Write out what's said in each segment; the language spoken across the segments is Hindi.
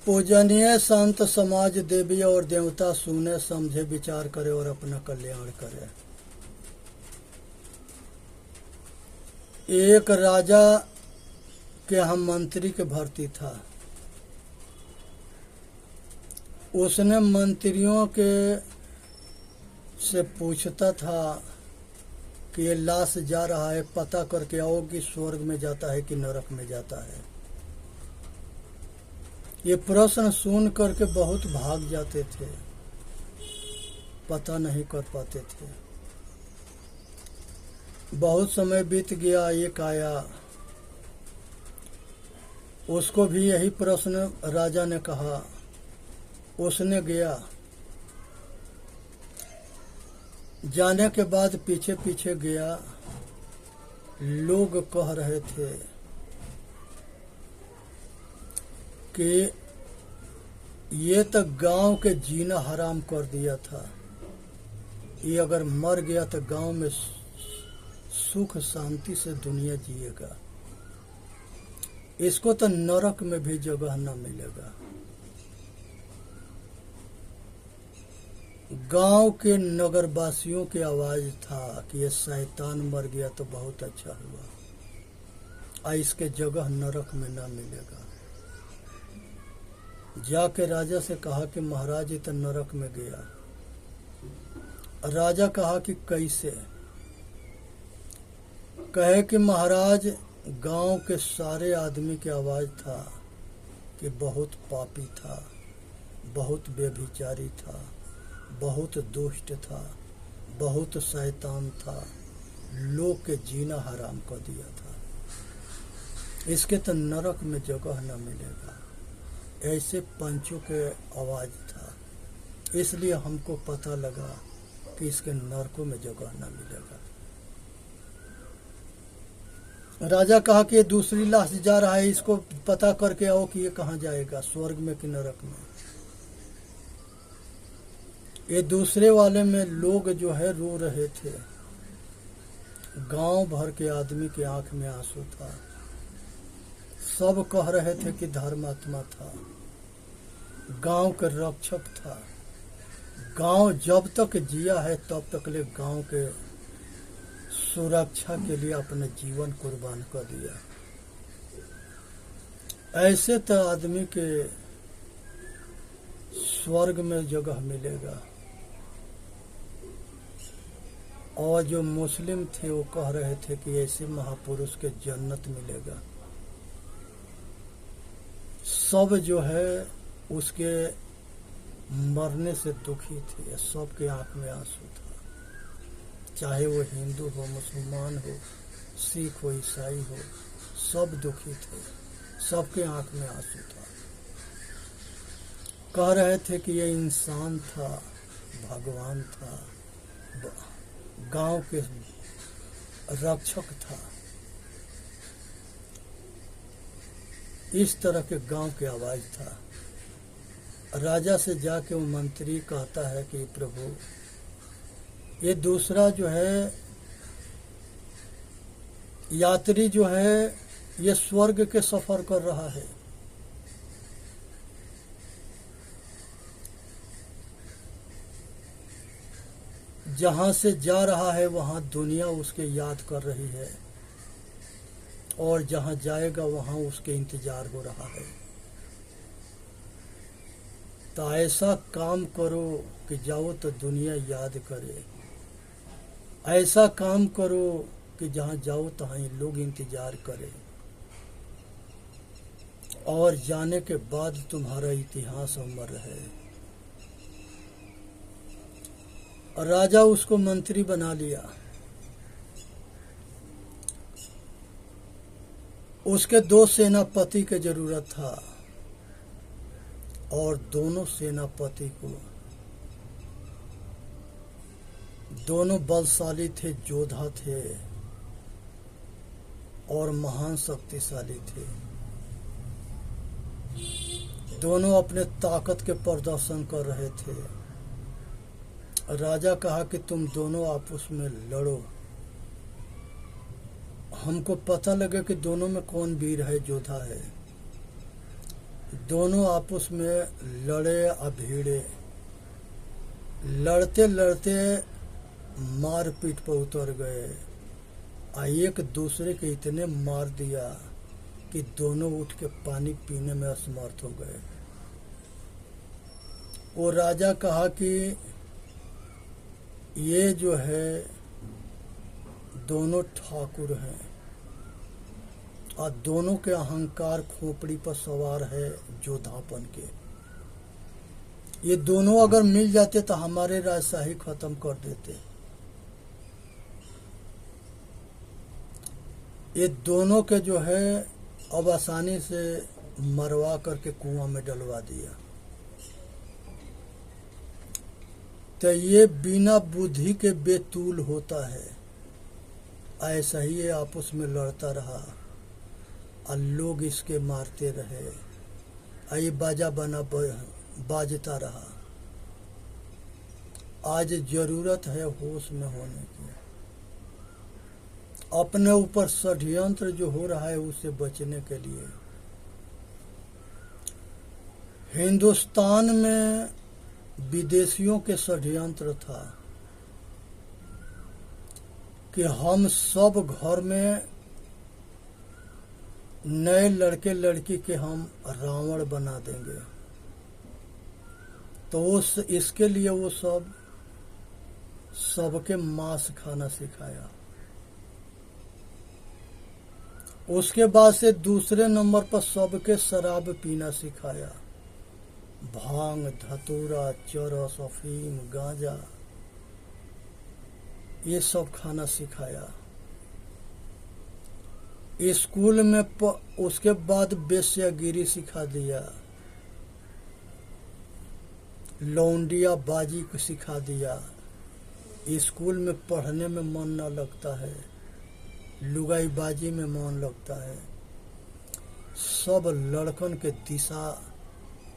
पूजनीय संत समाज देवी और देवता सुने समझे विचार करे और अपना कल्याण करे। एक राजा के यहाँ मंत्री के भर्ती था। उसने मंत्रियों के से पूछता था कि ये लाश जा रहा है, पता करके आओ कि स्वर्ग में जाता है कि नरक में जाता है। ये प्रश्न सुन करके बहुत भाग जाते थे, पता नहीं कर पाते थे। बहुत समय बीत गया, एक आया, उसको भी यही प्रश्न राजा ने कहा। उसने गया, जाने के बाद पीछे पीछे गया। लोग कह रहे थे कि ये तो गांव के जीना हराम कर दिया था, ये अगर मर गया तो गांव में सुख शांति से दुनिया जिएगा, इसको तो नरक में भी जगह न मिलेगा। गांव के नगरवासियों की आवाज था कि ये शैतान मर गया तो बहुत अच्छा हुआ, इसके जगह नरक में ना मिलेगा। जाके राजा से कहा कि महाराज ये तो नरक में गया। राजा कहा कि कैसे? कहे कि महाराज गांव के सारे आदमी की आवाज था कि बहुत पापी था, बहुत व्यभिचारी था, बहुत दुष्ट था, बहुत शैतान था, लोग के जीना हराम कर दिया था, इसके तो नरक में जगह न मिलेगा। ऐसे पंचों के आवाज था, इसलिए हमको पता लगा कि इसके नरकों में जगह न मिलेगा। राजा कहा कि ये दूसरी लाश जा रहा है, इसको पता करके आओ कि ये कहाँ जाएगा, स्वर्ग में कि नरक में। ये दूसरे वाले में लोग जो है रो रहे थे, गांव भर के आदमी की आंख में आंसू था। सब कह रहे थे कि धर्मात्मा था, गांव के रक्षक था, गांव जब तक जिया है तब तक ले गांव के सुरक्षा के लिए अपना जीवन कुर्बान कर दिया। ऐसे तो आदमी के स्वर्ग में जगह मिलेगा। और जो मुस्लिम थे वो कह रहे थे कि ऐसे महापुरुष के जन्नत मिलेगा। सब जो है उसके मरने से दुखी थे, सबके आंख में आंसू था, चाहे वो हिंदू हो, मुसलमान हो, सिख हो, ईसाई हो, सब दुखी थे, सबके आंख में आंसू था। कह रहे थे कि ये इंसान था, भगवान था, गांव के रक्षक था। इस तरह के गांव की आवाज था। राजा से जाके वो मंत्री कहता है कि प्रभु ये दूसरा जो है यात्री जो है ये स्वर्ग के सफर कर रहा है, जहां से जा रहा है वहां दुनिया उसके याद कर रही है, और जहां जाएगा वहां उसके इंतजार हो रहा है। तो ऐसा काम करो कि जाओ तो दुनिया याद करे, ऐसा काम करो कि जहां जाओ तहां लोग इंतजार करे, और जाने के बाद तुम्हारा इतिहास अमर है। और राजा उसको मंत्री बना लिया। उसके 2 सेनापति की जरूरत था, और दोनों सेनापति को दोनों बलशाली थे, योद्धा थे और महान शक्तिशाली थे। दोनों अपने ताकत के प्रदर्शन कर रहे थे। राजा कहा कि तुम दोनों आपस में लड़ो, हमको पता लगे कि दोनों में कौन वीर है, योद्धा है। दोनों आपस में लड़े भिड़े, लड़ते लड़ते मारपीट पर उतर गए, एक दूसरे के इतने मार दिया कि दोनों उठ के पानी पीने में असमर्थ हो गए। वो राजा कहा कि ये जो है दोनों ठाकुर हैं और दोनों के अहंकार खोपड़ी पर सवार है जोधापन के। ये दोनों अगर मिल जाते तो हमारे राजशाही खत्म कर देते। ये दोनों के जो है अब आसानी से मरवा करके कुआं में डलवा दिया। तो ये बिना बुद्धि के बेतुल होता है। ऐसा ही ये आपस में लड़ता रहा और लोग इसके मारते रहे। ये बाजा बना बाजता रहा। आज जरूरत है होश में होने की। अपने ऊपर षड्यंत्र जो हो रहा है उससे बचने के लिए हिंदुस्तान में विदेशियों के षड्यंत्र था कि हम सब घर में नए लड़के लड़की के हम रावण बना देंगे। तो इसके लिए वो सबके मांस खाना सिखाया। उसके बाद से दूसरे नंबर पर सबके शराब पीना सिखाया। भांग, धतूरा, चरस, अफीम, गांजा, ये सब खाना सिखाया। स्कूल में उसके बाद वेश्यागिरी सिखा दिया, लौंडिया बाजी को सिखा दिया। स्कूल में पढ़ने में मन न लगता है, लुगाई बाजी में मन लगता है। सब लड़कन के दिशा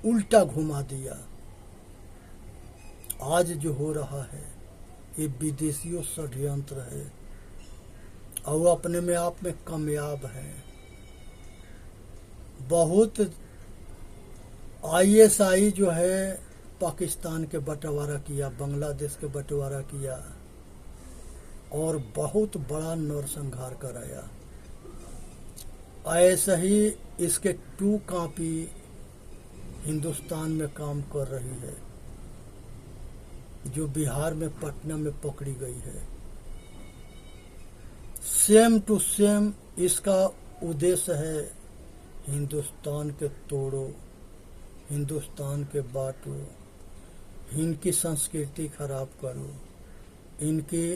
उल्टा घुमा दिया। आज जो हो रहा है ये विदेशियों षड्यंत्र है और वो अपने में आप में कामयाब है। बहुत ISI जो है पाकिस्तान के बंटवारा किया, बांग्लादेश के बंटवारा किया और बहुत बड़ा नरसंहार कराया। ऐसा ही इसके 2 कॉपी हिंदुस्तान में काम कर रही है, जो बिहार में पटना में पकड़ी गई है। सेम टू सेम इसका उद्देश्य है हिंदुस्तान के तोड़ो, हिंदुस्तान के बांटो, इनकी संस्कृति खराब करो, इनकी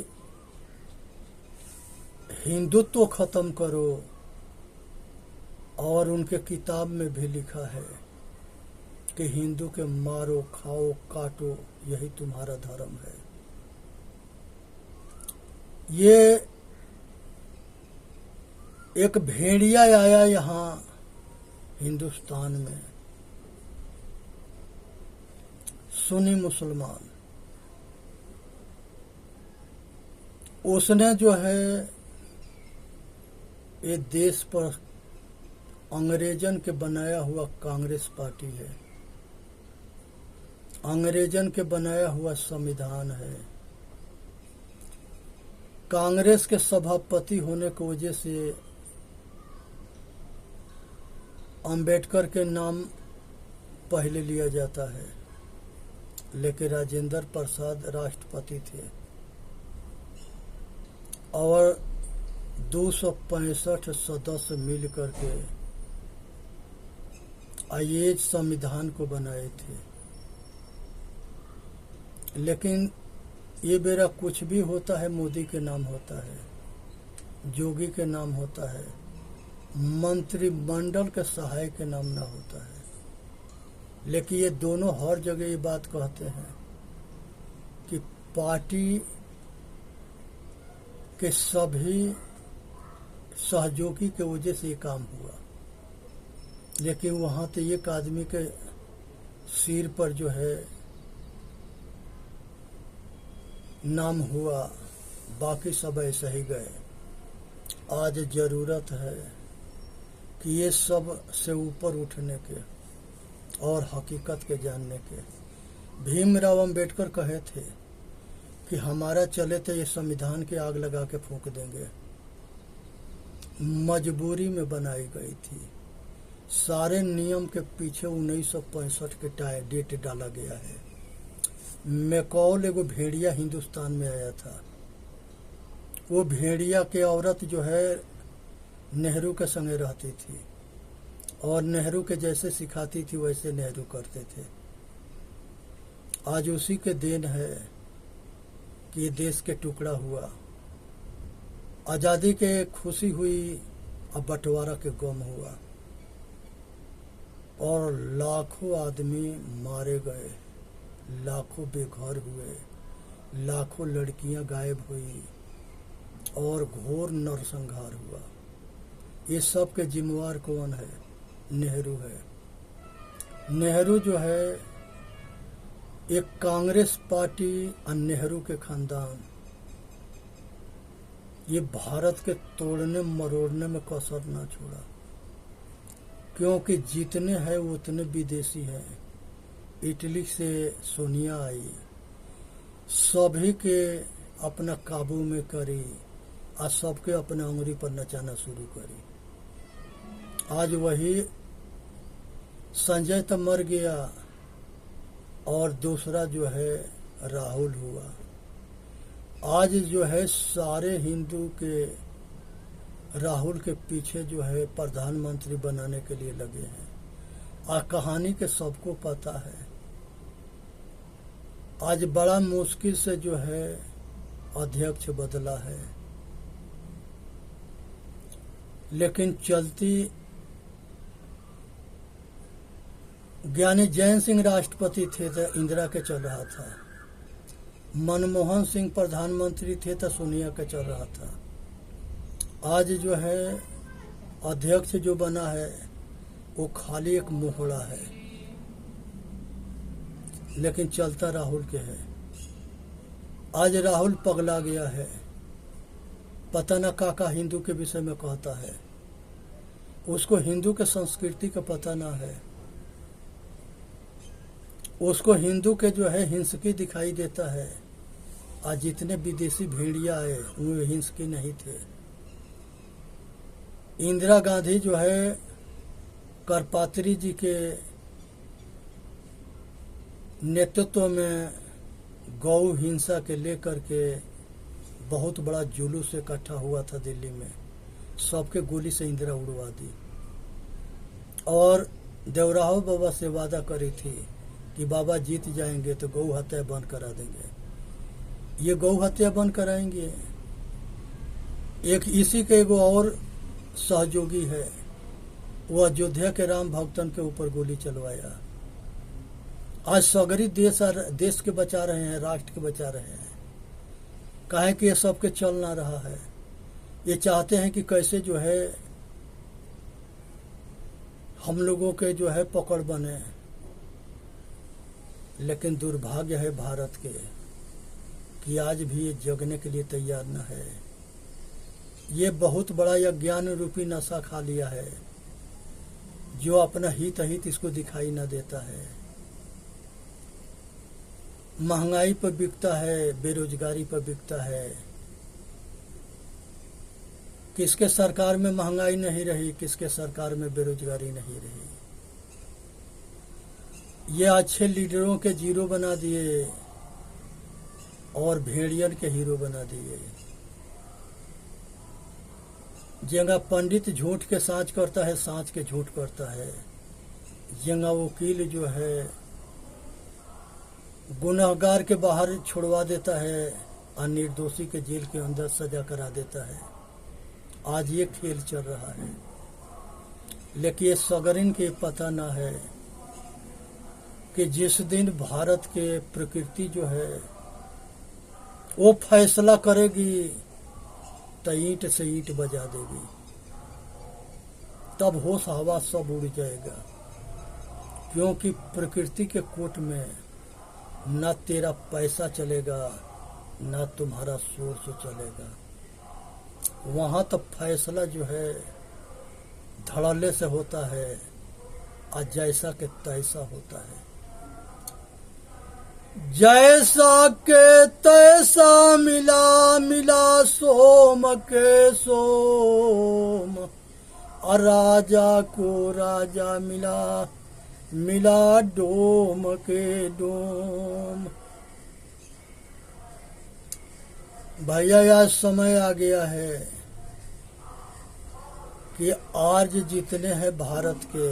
हिंदुत्व खत्म करो। और उनके किताब में भी लिखा है कि हिंदू के मारो, खाओ, काटो, यही तुम्हारा धर्म है। ये एक भेड़िया आया यहाँ हिंदुस्तान में, सुन्नी मुसलमान। उसने जो है ये देश पर अंग्रेजन के बनाया हुआ कांग्रेस पार्टी है, अंग्रेजन के बनाया हुआ संविधान है। कांग्रेस के सभापति होने की वजह से अंबेडकर के नाम पहले लिया जाता है, लेकिन राजेंद्र प्रसाद राष्ट्रपति थे और 265 सदस्य मिल करके ये संविधान को बनाए थे। लेकिन ये बेरा कुछ भी होता है मोदी के नाम होता है, जोगी के नाम होता है, मंत्रिमंडल के सहायक के नाम ना होता है। लेकिन ये दोनों हर जगह ये बात कहते हैं कि पार्टी के सभी सहयोगी के वजह से ये काम हुआ। लेकिन वहाँ तो एक आदमी के सिर पर जो है नाम हुआ, बाकी सब ऐसे ही गए। आज जरूरत है कि ये सब से ऊपर उठने के और हकीकत के जानने के। भीमराव अंबेडकर कहे थे कि हमारा चले तो ये संविधान की आग लगा के फूंक देंगे। मजबूरी में बनाई गई थी। सारे नियम के पीछे 1965 के डेट डाला गया है। मैकॉल एगो भेड़िया हिंदुस्तान में आया था। वो भेड़िया के औरत जो है नेहरू के संगे रहती थी और नेहरू के जैसे सिखाती थी वैसे नेहरू करते थे। आज उसी के देन है कि ये देश के टुकड़ा हुआ। आज़ादी के खुशी हुई, अब बंटवारा के गम हुआ और लाखों आदमी मारे गए, लाखों बेघर हुए, लाखों लड़कियां गायब हुई और घोर नरसंहार हुआ। ये सब के जिम्मेवार कौन है? नेहरू है। नेहरू जो है एक कांग्रेस पार्टी और नेहरू के खानदान, ये भारत के तोड़ने मरोड़ने में कसर ना छोड़ा, क्योंकि जितने हैं उतने विदेशी हैं। इटली से सोनिया आई, सभी के अपना काबू में करी और सबके अपने उंगली पर नचाना शुरू करी। आज वही संजय तो मर गया और दूसरा जो है राहुल हुआ। आज जो है सारे हिंदू के राहुल के पीछे जो है प्रधानमंत्री बनाने के लिए लगे हैं। और कहानी के सबको पता है। आज बड़ा मुश्किल से जो है अध्यक्ष बदला है, लेकिन चलती ज्ञानी जैन सिंह राष्ट्रपति थे तो इंदिरा के चल रहा था, मनमोहन सिंह प्रधानमंत्री थे तो सोनिया के चल रहा था। आज जो है अध्यक्ष जो बना है वो खाली एक मोहड़ा है, लेकिन चलता राहुल के है। आज राहुल पगला गया है, पता न काका हिंदू के विषय में कहता है, उसको हिंदू के संस्कृति का पता ना है। उसको हिंदू के जो है हिंसकी दिखाई देता है। आज जितने विदेशी भेड़िया आए वो हिंसकी नहीं थे। इंदिरा गांधी जो है करपात्री जी के नेतृत्व में गौ हिंसा के लेकर के बहुत बड़ा जुलूस इकट्ठा हुआ था दिल्ली में। सबके गोली से इंदिरा उड़वा दी और देवराव बाबा से वादा करी थी कि बाबा जीत जाएंगे तो गौ हत्या बंद करा देंगे। ये गौ हत्या बंद कराएंगे। एक इसी के एगो और सहयोगी है, वो अयोध्या के राम भक्तन के ऊपर गोली चलवाया। आज सगरी देश के बचा रहे हैं, राष्ट्र के बचा रहे हैं। काहे कि ये सबके चल ना रहा है। ये चाहते हैं कि कैसे जो है हम लोगों के जो है पकड़ बने, लेकिन दुर्भाग्य है भारत के कि आज भी ये जगने के लिए तैयार न है। ये बहुत बड़ा अज्ञान रूपी नशा खा लिया है जो अपना हित इसको दिखाई न देता है। महंगाई पर बिकता है, बेरोजगारी पर बिकता है। किसके सरकार में महंगाई नहीं रही, किसके सरकार में बेरोजगारी नहीं रही। ये अच्छे लीडरों के जीरो बना दिए और भेड़ियन के हीरो बना दिए। जंगा पंडित झूठ के साँच करता है, साँच के झूठ करता है। जंगा वकील जो है गुनहगार के बाहर छुड़वा देता है और निर्दोषी के जेल के अंदर सजा करा देता है। आज ये खेल चल रहा है, लेकिन ये सगरिन के पता ना है कि जिस दिन भारत के प्रकृति जो है वो फैसला करेगी तो ईंट से ईंट बजा देगी, तब होश हवा सब उड़ जाएगा। क्योंकि प्रकृति के कोर्ट में न तेरा पैसा चलेगा न तुम्हारा सोर्स चलेगा। वहाँ तो फैसला जो है धड़ल्ले से होता है और जैसा के तैसा होता है। जैसा के तैसा मिला, मिला सोम के सोम, और राजा को राजा मिला, मिला डोम के डोम। भैया यह समय आ गया है कि आज जितने हैं भारत के,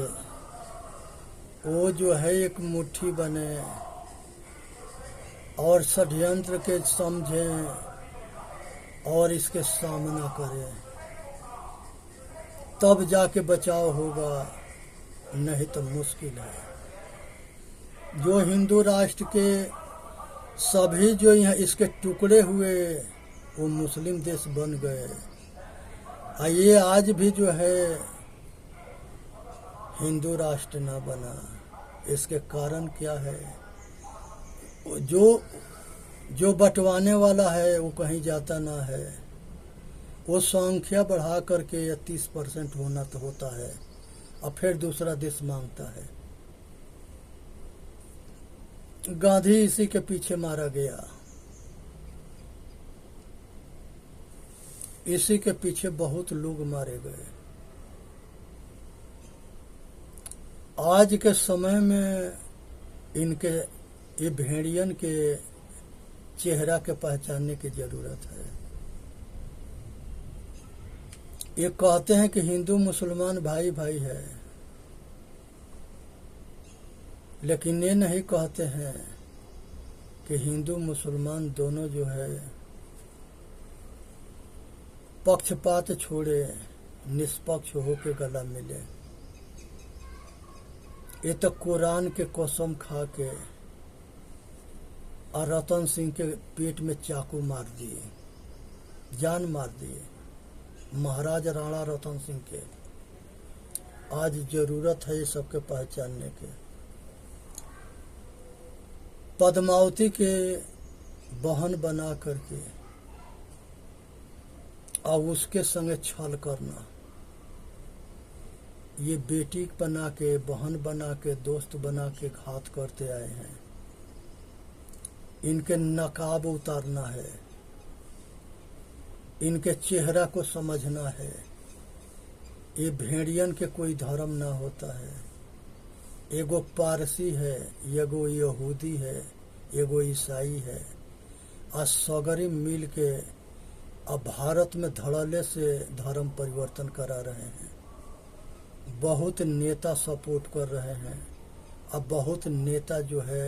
वो जो है एक मुट्ठी बने और षड्यंत्र के समझें और इसके सामना करें, तब जाके बचाव होगा, नहीं तो मुश्किल है। जो हिंदू राष्ट्र के सभी जो यहाँ इसके टुकड़े हुए वो मुस्लिम देश बन गए, और ये आज भी जो है हिंदू राष्ट्र ना बना। इसके कारण क्या है? जो बंटवाने वाला है वो कहीं जाता ना है। वो संख्या बढ़ा करके 30% होना तो होता है, और फिर दूसरा देश मांगता है। गांधी इसी के पीछे मारा गया, इसी के पीछे बहुत लोग मारे गए। आज के समय में इनके ये भेड़ियन के चेहरा के पहचानने की जरूरत है। ये कहते हैं कि हिंदू मुसलमान भाई भाई है, लेकिन ये नहीं कहते हैं कि हिंदू मुसलमान दोनों जो है पक्षपात छोड़े, निष्पक्ष होके गला मिले। ये तो कुरान के कसम खा के और रतन सिंह के पेट में चाकू मार दिए, जान मार दिए, महाराज राणा रतन सिंह के। आज जरूरत है ये सबके पहचानने के। पद्मावती के बहन बना करके और उसके संगे छल करना, ये बेटी बना के, बहन बना के, दोस्त बना के घात करते आए हैं। इनके नकाब उतारना है, इनके चेहरा को समझना है। ये भेड़ियन के कोई धर्म ना होता है। एगो पारसी है, एगो यहूदी है, एगो ईसाई है। आज सगरी मिल के अब भारत में धड़ल्ले से धर्म परिवर्तन करा रहे हैं। बहुत नेता सपोर्ट कर रहे हैं। अब बहुत नेता जो है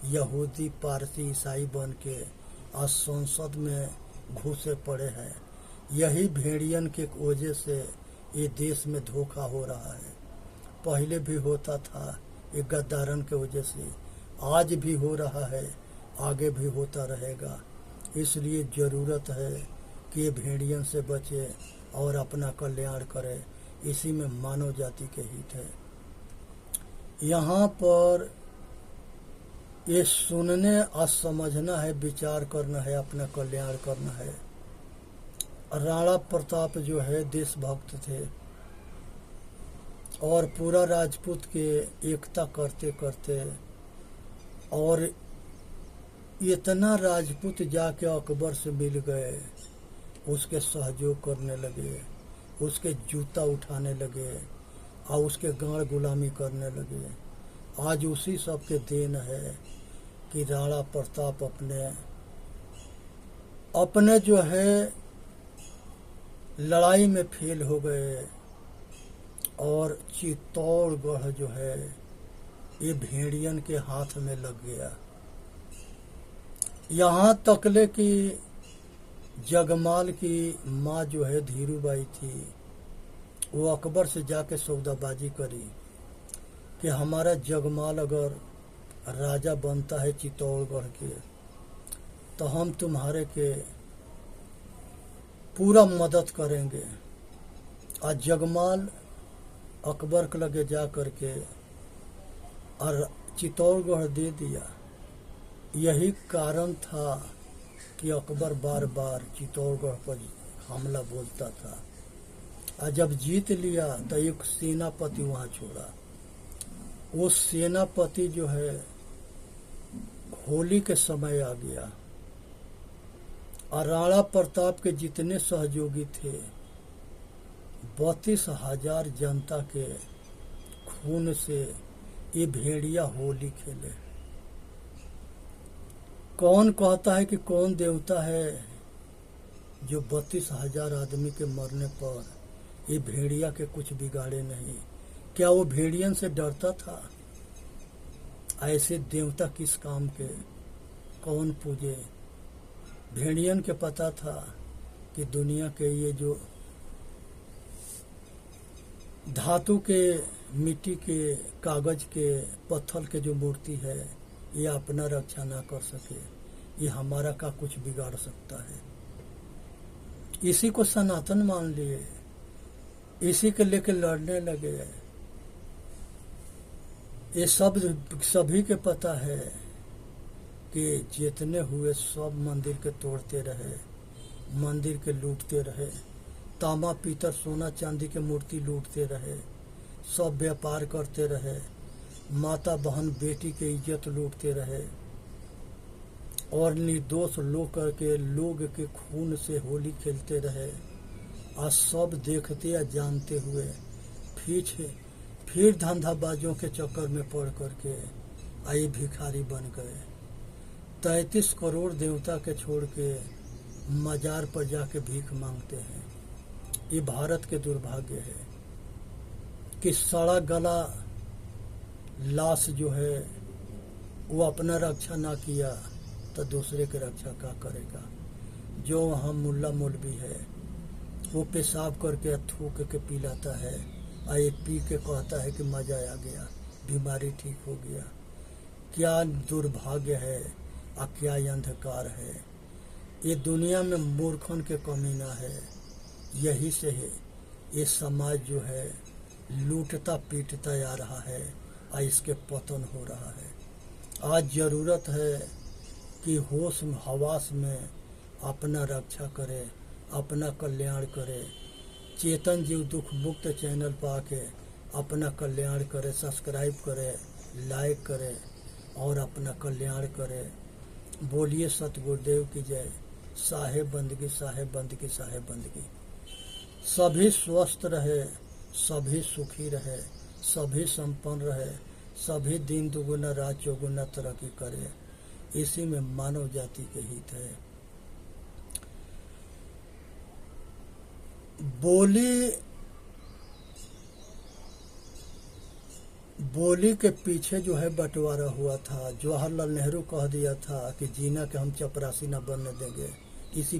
यहूदी, पारसी, ईसाई बन के आज संसद में घुसे पड़े हैं। यही भेड़ियन के वजह से ये देश में धोखा हो रहा है। पहले भी होता था, ये गद्दारन के वजह से। आज भी हो रहा है, आगे भी होता रहेगा। इसलिए ज़रूरत है कि ये भेड़ियन से बचे और अपना कल्याण करे। इसी में मानव जाति के हित है। यहाँ पर ये सुनने और समझना है, विचार करना है, अपना कल्याण करना है। राणा प्रताप जो है देशभक्त थे और पूरा राजपूत के एकता करते करते और इतना राजपूत जाके अकबर से मिल गए, उसके सहयोग करने लगे, उसके जूता उठाने लगे और उसके गाड़ गुलामी करने लगे। आज उसी सब के देन है कि राणा प्रताप अपने जो है लड़ाई में फेल हो गए और चित्तौड़गढ़ जो है ये भेड़ियन के हाथ में लग गया। यहाँ तकले कि जगमाल की माँ जो है धीरूबाई थी, वो अकबर से जाके सौदाबाजी करी कि हमारा जगमाल अगर राजा बनता है चित्तौड़गढ़ के, तो हम तुम्हारे के पूरा मदद करेंगे। आज जगमाल अकबर के लगे जा करके और चित्तौड़गढ़ दे दिया। यही कारण था कि अकबर बार बार चित्तौड़गढ़ पर हमला बोलता था। और जब जीत लिया तो एक सेनापति वहाँ छोड़ा वो सेनापति जो है होली के समय आ गया और राणा प्रताप के जितने सहयोगी थे 32,000 जनता के खून से ये भेड़िया होली खेले। कौन कहता है कि कौन देवता है जो 32,000 आदमी के मरने पर ये भेड़िया के कुछ बिगाड़े नहीं? क्या वो भेड़ियन से डरता था? ऐसे देवता किस काम के, कौन पूजे? भेड़ियन के पता था कि दुनिया के ये जो धातु के, मिट्टी के, कागज के, पत्थर के जो मूर्ति है ये अपना रक्षा ना कर सके, ये हमारा का कुछ बिगाड़ सकता है। इसी को सनातन मान लिए, इसी के लेके लड़ने लगे। ये सब सभी के पता है कि जितने हुए सब मंदिर के तोड़ते रहे, मंदिर के लूटते रहे, तांबा पीतल सोना चांदी के मूर्ति लूटते रहे, सब व्यापार करते रहे, माता बहन बेटी के इज्जत लूटते रहे और निर्दोष लोग के खून से होली खेलते रहे। आज सब देखते या जानते हुए फिर धंधाबाजों के चक्कर में पड़ करके आए भिखारी बन गए। 33 करोड़ देवता के छोड़ के मजार पर जाके भीख मांगते हैं। ये भारत के दुर्भाग्य है कि सड़ा गला लाश जो है वो अपना रक्षा ना किया तो दूसरे की रक्षा क्या करेगा? जो वहाँ मुल्ला मौलवी है वो पेशाब करके थूक के पिलाता है और ये पी के कहता है कि मजा आ गया, बीमारी ठीक हो गया। क्या दुर्भाग्य है और क्या अंधकार है। ये दुनिया में मूर्खों के कमी ना है। यही से है ये समाज जो है लूटता पीटता आ रहा है और इसके पतन हो रहा है। आज जरूरत है कि होश हवास में अपना रक्षा करे, अपना कल्याण करे। चेतन जीव दुख मुक्त चैनल पर आके अपना कल्याण करे, सब्सक्राइब करे, लाइक करे और अपना कल्याण करे। बोलिए सतगुरुदेव की जय। साहेब बंदगी, साहेब बंदगी, साहेब बंदगी। सभी स्वस्थ रहे, सभी सुखी रहे, सभी संपन्न रहे, सभी दिन दुगुना रात चौगुना तरक्की करे। इसी में मानव जाति के हित है। बोली के पीछे जो है बंटवारा हुआ था। जवाहरलाल नेहरू कह दिया था कि जीना के हम चपरासी न बनने देंगे। इसी